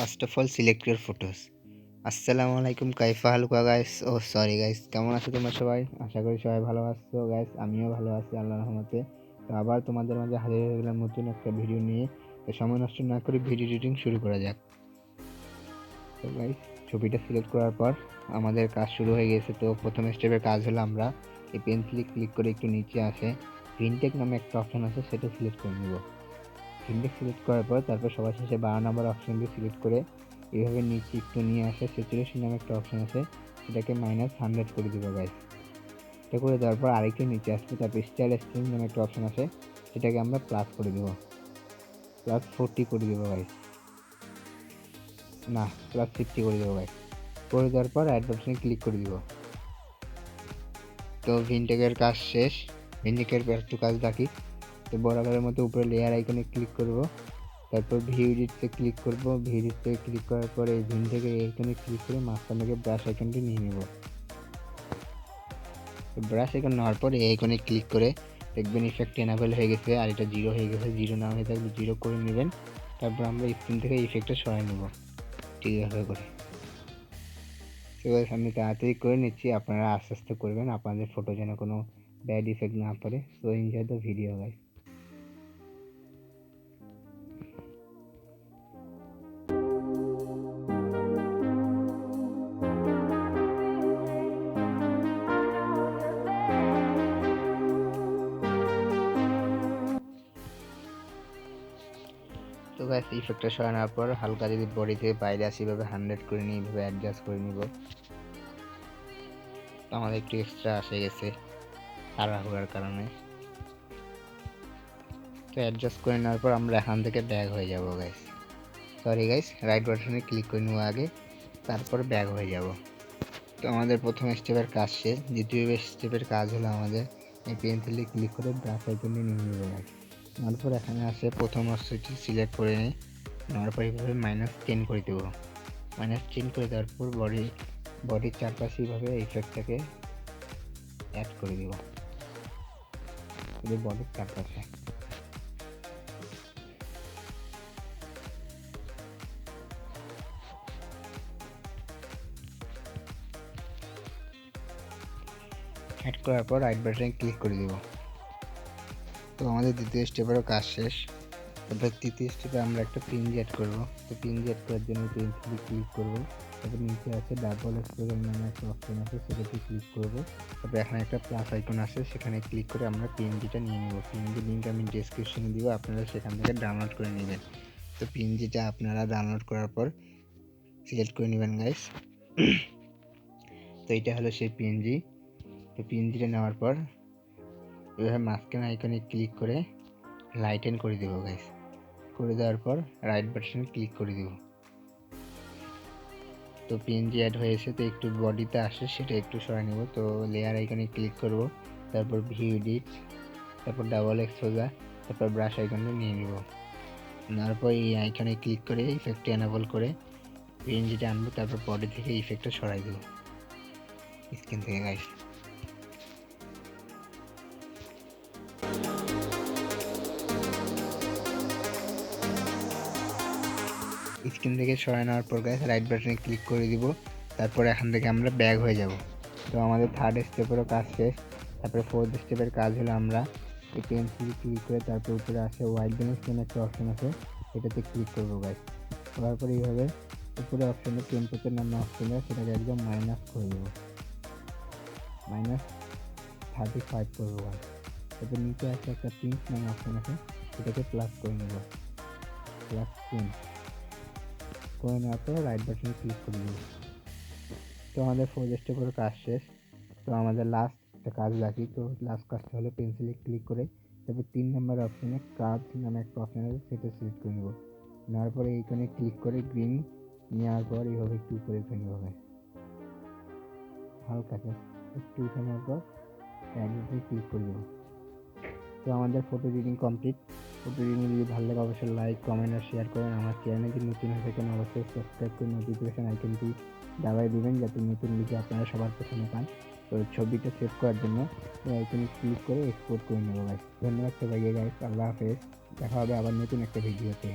First of all, select your photos. আসসালামু কাইফা হালুকা guys sorry guys, কেমন আছো তোমরা সবাই? আশা করি সবাই ভালো আছো গাইস। আমিও ভালো আছি আল্লাহর রহমতে। তো আবার তোমাদের মাঝে হাজির হয়ে গেলাম নতুন একটা ভিডিও নিয়ে। তো সময় নষ্ট না করে ভিডিও এডিটিং শুরু করা যাক। তো গাইস, ছবিটা সিলেক্ট করার পর আমাদের কাজ শুরু হয়ে গেছে। তো প্রথম স্টেপের কাজ হলো আমরা এই পেন্সিলে ক্লিক করে একটু নিচে আসে ভিনটেক নামে একটা অপশন আছে, সেটা সিলেক্ট করে নিব। ভিনটেক সিলেক্ট করার পর তারপর সবার শেষে 12 নম্বর অপশনটি সিলেক্ট করে এইভাবে নিচে একটু নিয়ে আসে স্যাচুরেশন নামে একটা অপশন আছে, সেটাকে -100 করে দিব গাইস। এটা করে দেওয়ার পর আরেকটু নিচে আসবে, তারপর স্টাইল স্ট্রিং নামে একটা অপশন আছে, সেটাকে আমরা প্লাস করে দিব, +40 করে দিব গাইস, না +50 করে দেবো গাইস। করে দেওয়ার পর অ্যাড অপশনে ক্লিক করে দিব। তো ভিনটেকের কাজ শেষ, ভিনটেকের একটু কাজ বাকি। তো বরাবরের মতো উপরে লেয়ার আইকনে ক্লিক করব, তারপর ভিউ এডিটে ক্লিক করব। ভিউ এডিটে ক্লিক করার পরে এই ভিন থেকে আইকনে ক্লিক করে মাঝখান থেকে ব্রাশ আইকনটি নিয়ে নেব। ব্রাশ আইকন নেওয়ার পর এই আইকনে ক্লিক করে দেখবেন ইফেক্ট এনাবেল হয়ে গেছে, আর এটা 0 হয়ে গেছে। 0 না হয়ে থাকলে 0 করে নেবেন। তারপর আমরা স্ক্রিন থেকে ইফেক্টটা সরাই নেব ঠিক এভাবে করে। তো আমি তাড়াতাড়ি করে নিচ্ছি, আপনারা আস্তে আস্তে করবেন, আপনাদের ফটো যেন কোনো ব্যাড ইফেক্ট না পড়ে। So enjoy the video guys. তো গাইস, ইফেক্টটা সরানোর পর হালকা যদি বডি থেকে বাইরে আসি, এভাবে 100 করে নিই, এভাবে অ্যাডজাস্ট করে নিব। তো আমাদের একটু এক্সট্রা আসে গেছে তাড়াহুড়ার কারণে। তো অ্যাডজাস্ট করে নেওয়ার পর আমরা এখান থেকে ব্যাক হয়ে যাব গাইস। সরি গাইস, রাইট বাটনে ক্লিক করে নেব আগে, তারপর ব্যাক হয়ে যাব। তো আমাদের প্রথম স্টেপের কাজ শেষ। দ্বিতীয় স্টেপের কাজ হলো আমাদের এই পেন্সিলে ক্লিক করে ব্রাশ আইকনে নিয়ে নেব গাইস। তারপর এখানে আসে প্রথম অপশনটি সিলেক্ট করে নিই, নেওয়ার পর এইভাবে -10 করে দেবো। -10 করে দেওয়ার পর বডির চারপাশে এইভাবে ইফেক্টটাকে অ্যাড করে দেব, বডির চারপাশে। অ্যাড করার পর রাইট বাটনে ক্লিক করে দেব। তো আমাদের দ্বিতীয় স্টেপেরও কাজ শেষ। তারপর তৃতীয় স্টেপে আমরা একটা পিএনজি অ্যাড করব। তো পিএনজি অ্যাড করার জন্য পেন্সিলে ক্লিক করব, তারপর নিচে আছে ডাবল এক্সপোজার নামে একটা অপশন আছে, সেটাতে ক্লিক করব। তারপর এখানে একটা প্লাস আইকন আছে, সেখানে ক্লিক করে আমরা পিএনজিটা নিয়ে নেব। পিএনজি লিঙ্ক আমি ডেসক্রিপশনে দিব, আপনারা সেখান থেকে ডাউনলোড করে নেবেন। তো পিএনজিটা আপনারা ডাউনলোড করার পর সিলেক্ট করে নেবেন গাইস। তো এটা হলো সেই পিএনজি। তো পিএনজিটা নেওয়ার পর এভাবে মাঝখানে আইকনে ক্লিক করে লাইটেন করে দেবো গাইস। করে দেওয়ার পর রাইট বাটনে ক্লিক করে দেব। তো পিএনজি অ্যাড হয়েছে, তো একটু বডিতে আসে, সেটা একটু সরাই নেব। তো লেয়ার আইকনে ক্লিক করব, তারপর ভিউ এডিট, তারপর ডাবল এক্সপোজার, তারপর ব্রাশ আইকনে নিয়ে নেব। নেওয়ার পর এই আইকনে ক্লিক করে ইফেক্ট এনাবল করে পিএনজিটা আনবো, তারপর বডি থেকে ইফেক্টটা সরাই দেব স্ক্রিন থেকে গাইস। স্ক্রিন থেকে সরাই নেওয়ার পর গাইস রাইট বাটনে ক্লিক করে দিব, তারপর এখান থেকে আমরা ব্যাক হয়ে যাব। তো আমাদের থার্ড স্টেপেরও কাজ শেষ। তারপরে ফোর্থ স্টেপের কাজ হলো আমরা এই পেন্সিলে ক্লিক করে তারপর উপরে আসে হোয়াইট ব্যালেন্স নামে একটা অপশন আছে, সেটাতে ক্লিক করবো গাইস। করার পরে এইভাবে উপরে অপশনে টেম্পারেচার নামে অপশন আছে, সেটাকে একদম মাইনাস করে দেবো, -35 করবো গাইস। তারপর নিচে আসে একটা প্রিন্ট নামে অপশন আছে, সেটাকে প্লাস করে নেব, +10 করে নেওয়ার পর রাইট বাটনে ক্লিক করে দেবো। তো আমাদের ফোর্থ স্টেপের কাজ শেষ। তো আমাদের লাস্ট একটা কাজ বাকি। তো লাস্ট কাজটা হলো পেন্সিলে ক্লিক করে তারপর 3 নম্বর অপশনে কার্ভ নামে একটা অপশন আছে, সেটা সিলেক্ট করে নেব। নেওয়ার পরে এইখানে ক্লিক করে গ্রিন নেওয়ার পর এইভাবে একটু উপরে ফেলতে হবে, হালকা একটু উঠে নেওয়ার পর অ্যাডে ক্লিক করে দেবো। তো আমাদের photo editing complete. Photo editing যদি ভালো লাগে অবশ্যই লাইক, কমেন্ট আর শেয়ার করেন। আমার চ্যানেলে যদি নতুন হয়ে থাকেন অবশ্যই সাবস্ক্রাইব করে নোটিফিকেশন আইকনটি দাবায় দিবেন, যাতে নতুন ভিডিও আপনারা সবার প্রথমে পান। তো ছবিটা সেভ করার জন্য এই আইকনে ক্লিক করে এক্সপোর্ট করে নেবো গাইস। ধন্যবাদ সবাইকে গাইস, আল্লাহ হাফেজ। দেখা হবে আবার নতুন একটা ভিডিওতে।